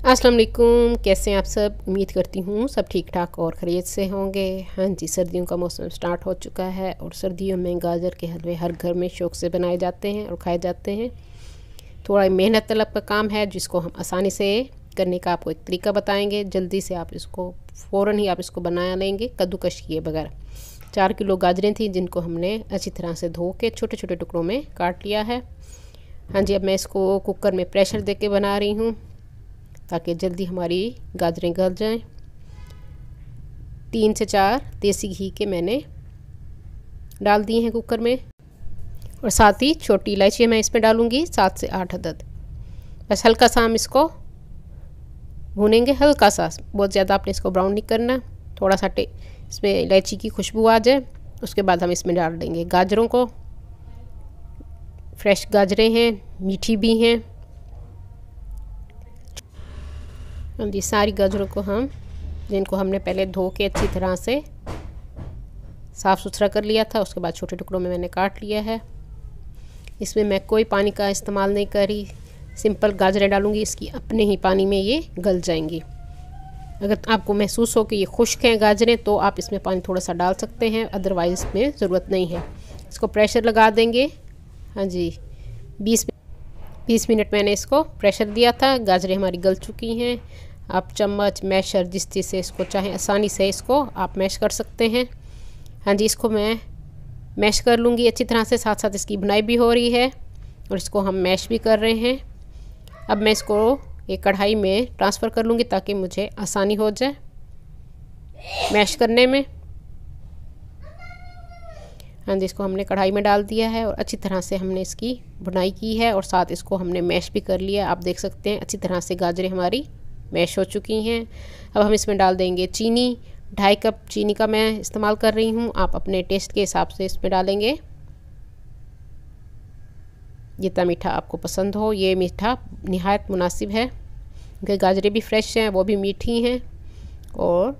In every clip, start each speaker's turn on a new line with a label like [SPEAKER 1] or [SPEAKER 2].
[SPEAKER 1] अस्सलाम वालेकुम, कैसे हैं आप सब। उम्मीद करती हूँ सब ठीक ठाक और खैरियत से होंगे। हाँ जी, सर्दियों का मौसम स्टार्ट हो चुका है और सर्दियों में गाजर के हलवे हर घर में शौक़ से बनाए जाते हैं और खाए जाते हैं। थोड़ा मेहनत तलब का काम है जिसको हम आसानी से करने का आपको एक तरीका बताएंगे। जल्दी से आप इसको फ़ौरन ही आप इसको बना लेंगे कद्दूकश किए बगैर। 4 किलो गाजरें थी जिनको हमने अच्छी तरह से धो के छोटे छोटे टुकड़ों में काट लिया है। हाँ जी, अब मैं इसको कुकर में प्रेशर दे के बना रही हूँ ताकि जल्दी हमारी गाजरें गल जाएं। 3 से 4 देसी घी के मैंने डाल दिए हैं कुकर में और साथ ही छोटी इलायची मैं इसमें डालूंगी 7 से 8 अदद। बस हल्का सा हम इसको भूनेंगे, हल्का सा, बहुत ज़्यादा आपने इसको ब्राउन नहीं करना। थोड़ा सा इसमें इलायची की खुशबू आ जाए उसके बाद हम इसमें डाल देंगे गाजरों को। फ्रेश गाजरें हैं, मीठी भी हैं। जी, सारी गाजरों को हम जिनको हमने पहले धो के अच्छी तरह से साफ़ सुथरा कर लिया था उसके बाद छोटे टुकड़ों में मैंने काट लिया है। इसमें मैं कोई पानी का इस्तेमाल नहीं कर रही, सिंपल गाजरें डालूंगी, इसकी अपने ही पानी में ये गल जाएंगी। अगर आपको महसूस हो कि ये खुश्क हैं गाजरें तो आप इसमें पानी थोड़ा सा डाल सकते हैं, अदरवाइज़ में ज़रूरत नहीं है। इसको प्रेशर लगा देंगे। हाँ जी, 20 मिनट मैंने इसको प्रेशर दिया था। गाजरें हमारी गल चुकी हैं। आप चम्मच, मैशर, जिस चीज़ से इसको चाहें आसानी से इसको आप मैश कर सकते हैं। हाँ जी, इसको मैं मैश कर लूँगी अच्छी तरह से, साथ साथ इसकी बुनाई भी हो रही है और इसको हम मैश भी कर रहे हैं। अब मैं इसको एक कढ़ाई में ट्रांसफ़र कर लूँगी ताकि मुझे आसानी हो जाए मैश करने में। हाँ जी, इसको हमने कढ़ाई में डाल दिया है और अच्छी तरह से हमने इसकी बुनाई की है और साथ इसको हमने मैश भी कर लिया। आप देख सकते हैं अच्छी तरह से गाजरें हमारी मैश हो चुकी हैं। अब हम इसमें डाल देंगे चीनी। 2.5 कप चीनी का मैं इस्तेमाल कर रही हूँ, आप अपने टेस्ट के हिसाब से इसमें डालेंगे जितना मीठा आपको पसंद हो। ये मीठा निहायत मुनासिब है क्योंकि गाजरें भी फ्रेश हैं, वो भी मीठी हैं। और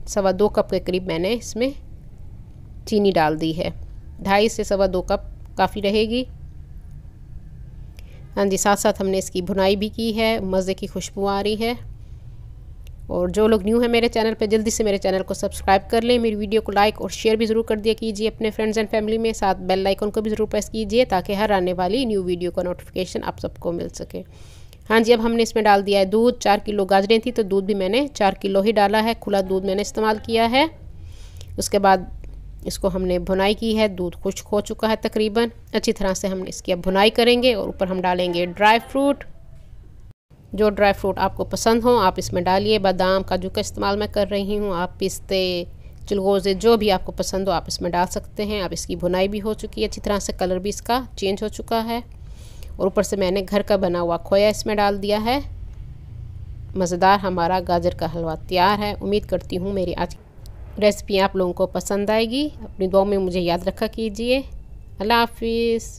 [SPEAKER 1] 2.25 कप के करीब मैंने इसमें चीनी डाल दी है। 2.5 से 2.25 कप काफ़ी रहेगी। हाँ जी, साथ साथ हमने इसकी भुनाई भी की है, मज़े की खुशबू आ रही है। और जो लोग न्यू हैं मेरे चैनल पे जल्दी से मेरे चैनल को सब्सक्राइब कर लें। मेरी वीडियो को लाइक और शेयर भी ज़रूर कर दिया कीजिए अपने फ्रेंड्स एंड फैमिली में। साथ बेल आइकन को भी ज़रूर प्रेस कीजिए ताकि हर आने वाली न्यू वीडियो का नोटिफिकेशन आप सबको मिल सके। हाँ जी, अब हमने इसमें डाल दिया है दूध। 4 किलो गाजरें थी तो दूध भी मैंने 4 किलो ही डाला है, खुला दूध मैंने इस्तेमाल किया है। उसके बाद इसको हमने भुनाई की है, दूध खुश्क हो चुका है तकरीबन। अच्छी तरह से हम इसकी अब भुनाई करेंगे और ऊपर हम डालेंगे ड्राई फ्रूट। जो ड्राई फ्रूट आपको पसंद हो आप इसमें डालिए। बादाम, काजू का इस्तेमाल मैं कर रही हूँ, आप पिस्ते, चिलगोज़े, जो भी आपको पसंद हो आप इसमें डाल सकते हैं। अब इसकी भुनाई भी हो चुकी है अच्छी तरह से, कलर भी इसका चेंज हो चुका है। और ऊपर से मैंने घर का बना हुआ खोया इसमें डाल दिया है। मज़ेदार हमारा गाजर का हलवा तैयार है। उम्मीद करती हूँ मेरी आज रेसिपी आप लोगों को पसंद आएगी। अपनी दुआ में मुझे याद रखा कीजिए। अल्लाह हाफिज़।